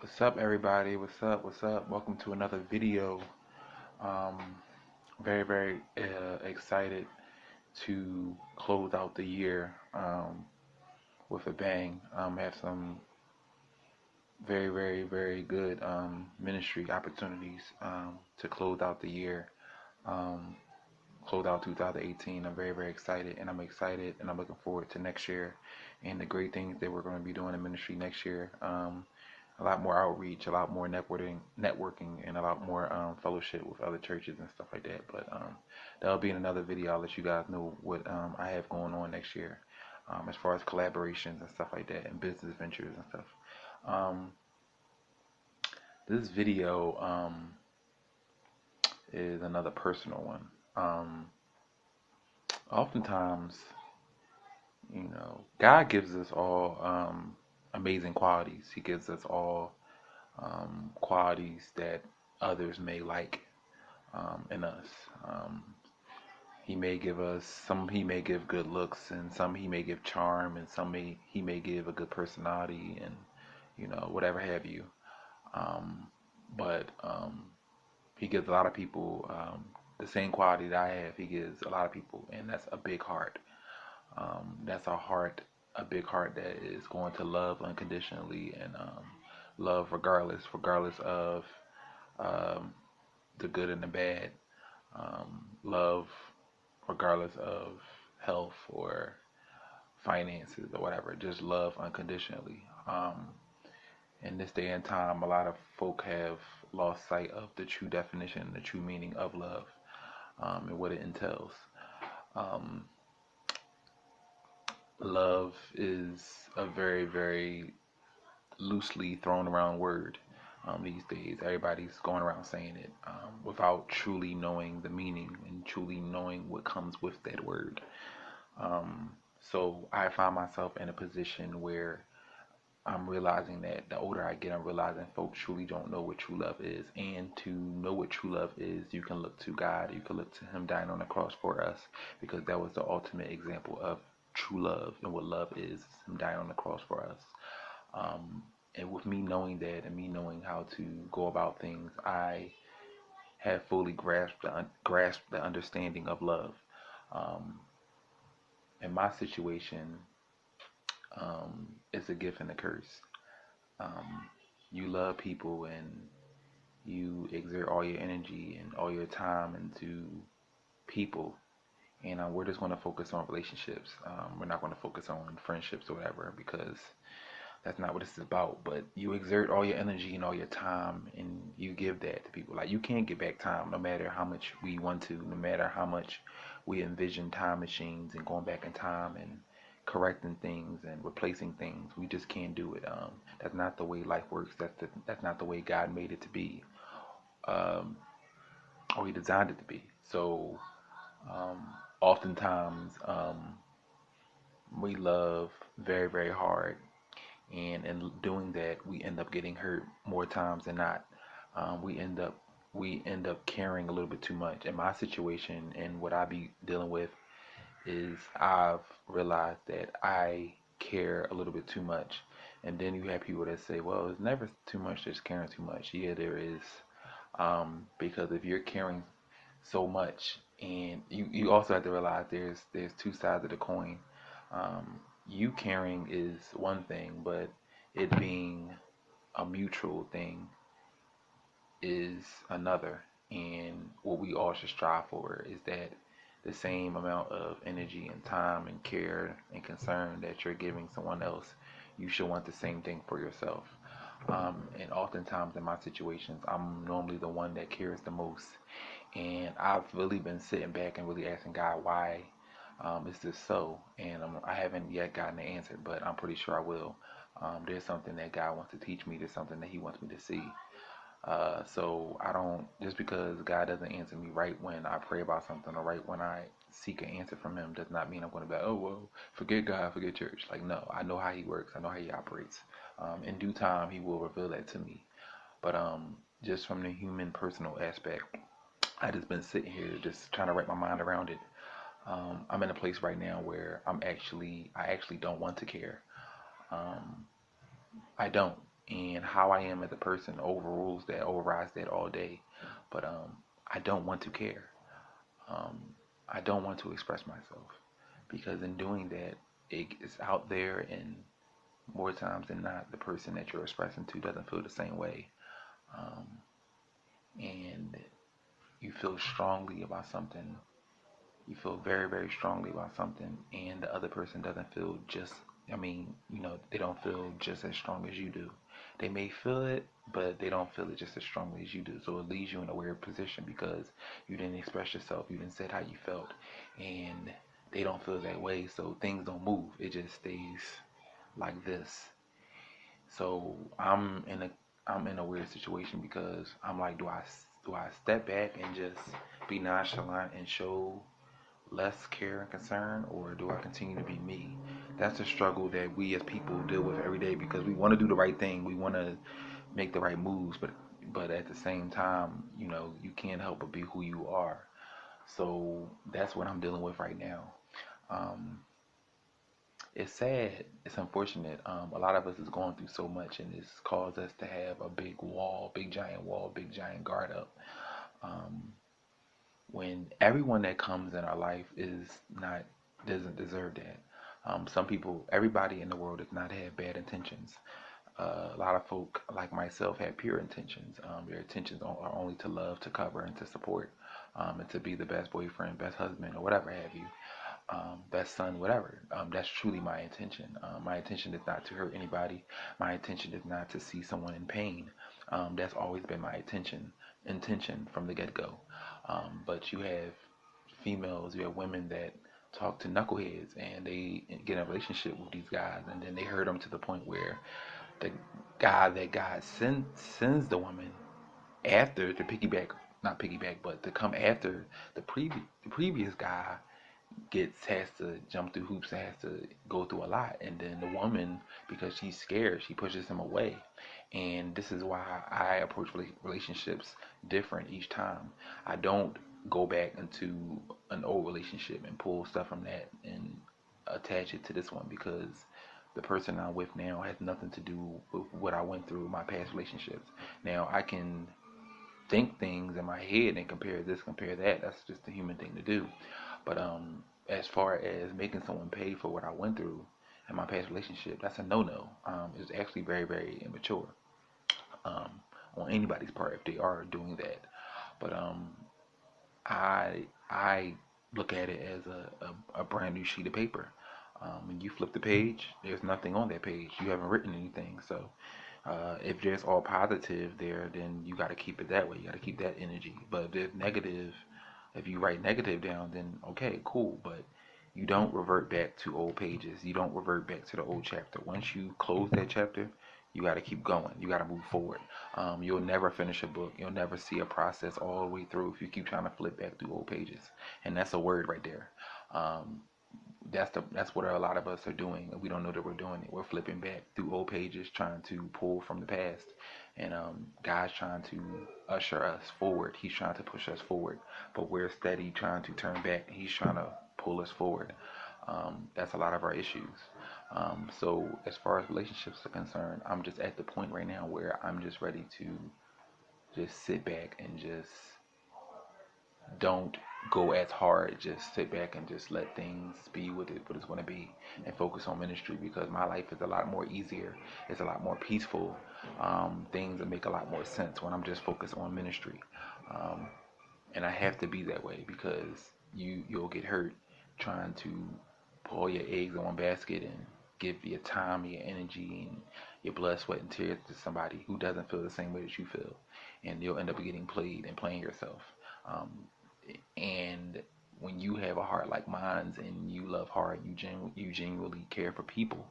What's up, everybody? What's up? What's up? Welcome to another video. Um, very excited to close out the year with a bang. Have some very good ministry opportunities to close out the year. Um, close out 2018. I'm very excited, and I'm excited, and I'm looking forward to next year and the great things that we're going to be doing in ministry next year. A lot more outreach, a lot more networking, and a lot more fellowship with other churches and stuff like that. But that'll be in another video. I'll let you guys know what I have going on next year, as far as collaborations and stuff like that, and business ventures and stuff. Um, this video is another personal one. Oftentimes, God gives us all amazing qualities. He gives us all qualities that others may like in us. Um, he may give us some. He may give good looks, and some he may give charm, and he may give a good personality, and whatever have you. Um, but he gives a lot of people the same quality that I have. He gives a lot of people, and that's a big heart. That's a big heart that is going to love unconditionally and love regardless of um, the good and the bad. Love regardless of health or finances or whatever. Just love unconditionally. In this day and time, a lot of folk have lost sight of the true definition, the true meaning of love, and what it entails. Um, Love is a very loosely thrown around word these days. Everybody's going around saying it without truly knowing the meaning and truly knowing what comes with that word. So I find myself in a position where I'm realizing that the older I get, I'm realizing folks truly don't know what true love is. And to know what true love is, you can look to God, you can look to Him dying on the cross for us, because that was the ultimate example of true love and what love is Him dying on the cross for us. Um, and with me knowing that and me knowing how to go about things, I have fully grasped the understanding of love. Um, in my situation, it's a gift and a curse. Um, you love people and you exert all your energy and all your time into people, and we're just going to focus on relationships. We're not going to focus on friendships or whatever, because that's not what this is about. But you exert all your energy and all your time, and you give that to people. Like, you can't get back time, no matter how much we want to, no matter how much we envision time machines and going back in time and correcting things and replacing things. We just can't do it. That's not the way life works. That's not the way God made it to be, um, or He designed it to be. So, um, oftentimes, we love very hard, and in doing that, we end up getting hurt more times than not. We end up caring a little bit too much. In my situation, and what I be dealing with, is I've realized that I care a little bit too much. And then you have people that say, well, it's never too much, just caring too much. Yeah, there is. Because if you're caring so much, and you also have to realize there's two sides of the coin. You caring is one thing, but it being a mutual thing is another. And what we all should strive for is that the same amount of energy and time and care and concern that you're giving someone else, you should want the same thing for yourself. And oftentimes in my situations, I'm normally the one that cares the most. And I've really been sitting back and really asking God, why is this so? And I haven't yet gotten the answer, but I'm pretty sure I will. There's something that God wants to teach me. There's something that He wants me to see. So I don't, just because God doesn't answer me right when I pray about something or right when I seek an answer from Him, does not mean I'm going to be like, oh, well, forget God, forget church. Like, no, I know how He works. I know how He operates. In due time, He will reveal that to me. But just from the human personal aspect, I just been sitting here just trying to wrap my mind around it. I'm in a place right now where I actually don't want to care. Um, I don't. and how I am as a person overrides that all day. But I don't want to care. Um, I don't want to express myself because in doing that, it's out there, and more times than not, the person that you're expressing to doesn't feel the same way. Um, and you feel strongly about something, you feel very, very strongly about something, and the other person doesn't feel just, I mean, they don't feel just as strong as you do. They may feel it, but they don't feel it just as strongly as you do. So it leaves you in a weird position because you didn't express yourself, you didn't say how you felt, and they don't feel that way. So things don't move. It just stays like this. So I'm in a weird situation because I'm like, do I step back and just be nonchalant and show less care and concern, or do I continue to be me? That's a struggle that we as people deal with every day because we want to do the right thing, we want to make the right moves, but at the same time, you can't help but be who you are. So that's what I'm dealing with right now. Um, it's sad. It's unfortunate. A lot of us is going through so much, and it's caused us to have a big giant wall, big giant guard up. Um, when everyone that comes in our life is not doesn't deserve that. Some people, everybody in the world does not have bad intentions. A lot of folk like myself have pure intentions. Their intentions are only to love, to cover, and to support, and to be the best boyfriend, best husband, or whatever have you, best son, whatever. That's truly my intention. My intention is not to hurt anybody. My intention is not to see someone in pain. That's always been my intention from the get-go. But you have females, you have women that talk to knuckleheads and they get in a relationship with these guys, and then they hurt them to the point where the guy that God sends the woman after to piggyback, not piggyback, but to come after the previous guy has to jump through hoops and has to go through a lot, and then the woman, because she's scared, she pushes him away. And this is why I approach relationships different each time. I don't go back into an old relationship and pull stuff from that and attach it to this one, because the person I'm with now has nothing to do with what I went through in my past relationships. Now I can think things in my head and compare this, compare that. That's just a human thing to do. But as far as making someone pay for what I went through in my past relationship, that's a no-no. It's actually very, very immature um, on anybody's part if they are doing that. But I look at it as a brand new sheet of paper. When you flip the page, there's nothing on that page. You haven't written anything. So if there's all positive there, then you got to keep it that way. You got to keep that energy. But if there's negative, if you write negative down, then okay, cool. But you don't revert back to old pages. You don't revert back to the old chapter. Once you close that chapter, you got to keep going. You got to move forward. You'll never finish a book. You'll never see a process all the way through if you keep trying to flip back through old pages. And that's a word right there. Um, that's what a lot of us are doing, and we don't know that we're doing it. We're flipping back through old pages, trying to pull from the past, and God's trying to usher us forward. He's trying to push us forward, but we're steady trying to turn back. He's trying to pull us forward. That's a lot of our issues. So as far as relationships are concerned, I'm just at the point right now where I'm just ready to just sit back and just don't go as hard. Just sit back and just let things be what it's going to be, and focus on ministry, because my life is a lot more easier. It's a lot more peaceful. Things that make a lot more sense when I'm just focused on ministry. Um, and I have to be that way because you'll get hurt trying to put all your eggs in one basket and give your time, your energy, and your blood, sweat, and tears to somebody who doesn't feel the same way that you feel, and you'll end up getting played and playing yourself. Um, and when you have a heart like mine and you love hard, you genuinely care for people,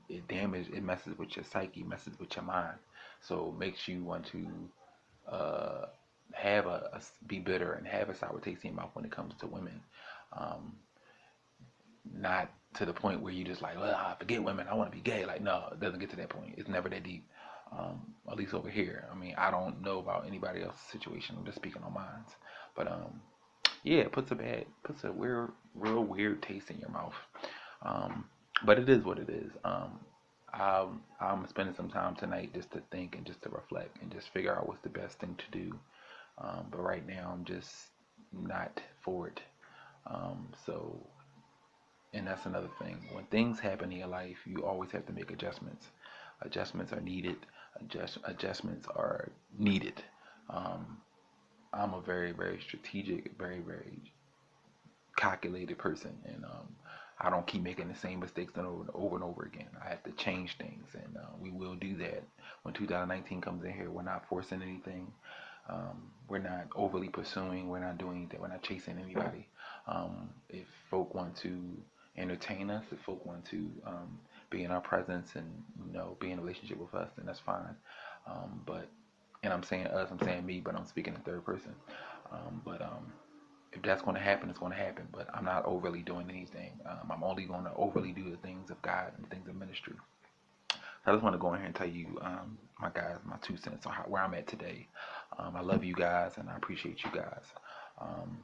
it messes with your psyche, messes with your mind, so it makes you want to uh, be bitter and have a sour taste in your mouth when it comes to women. Um, Not to the point where you just like, well, I forget women, I want to be gay. Like, no, it doesn't get to that point. It's never that deep. At least over here. I mean, I don't know about anybody else's situation. I'm just speaking on mine. But yeah, it puts a real weird taste in your mouth. Um, but it is what it is. I'm spending some time tonight just to think and just to reflect and just figure out what's the best thing to do. But right now, I'm just not for it. So, and that's another thing. When things happen in your life, you always have to make adjustments. Adjustments are needed. Adjustments are needed. Um, I'm a very, very strategic, very, very calculated person, and I don't keep making the same mistakes over and over again. I have to change things, and we will do that when 2019 comes in here. We're not forcing anything. We're not overly pursuing. We're not doing anything. We're not chasing anybody. If folk want to entertain us, if folk want to be in our presence and be in a relationship with us, then that's fine. But and I'm saying us, I'm saying me, but I'm speaking in third person. But if that's going to happen, it's going to happen. But I'm not overly doing anything. I'm only going to overly do the things of God and the things of ministry. So I just want to go in here and tell you, my guys, my 2 cents on where I'm at today. I love you guys and I appreciate you guys. Um,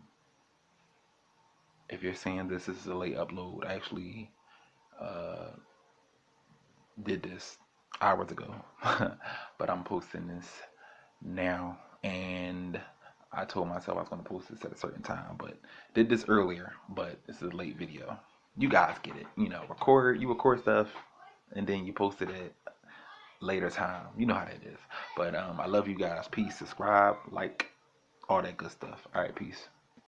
if you're seeing this is a late upload. I actually uh, did this hours ago, but I'm posting this now, and I told myself I was going to post this at a certain time, but did this earlier, but this is a late video. You guys get it. You record stuff, and then you post it at later time. You know how that is. But I love you guys. Peace. Subscribe, like, all that good stuff. All right, peace.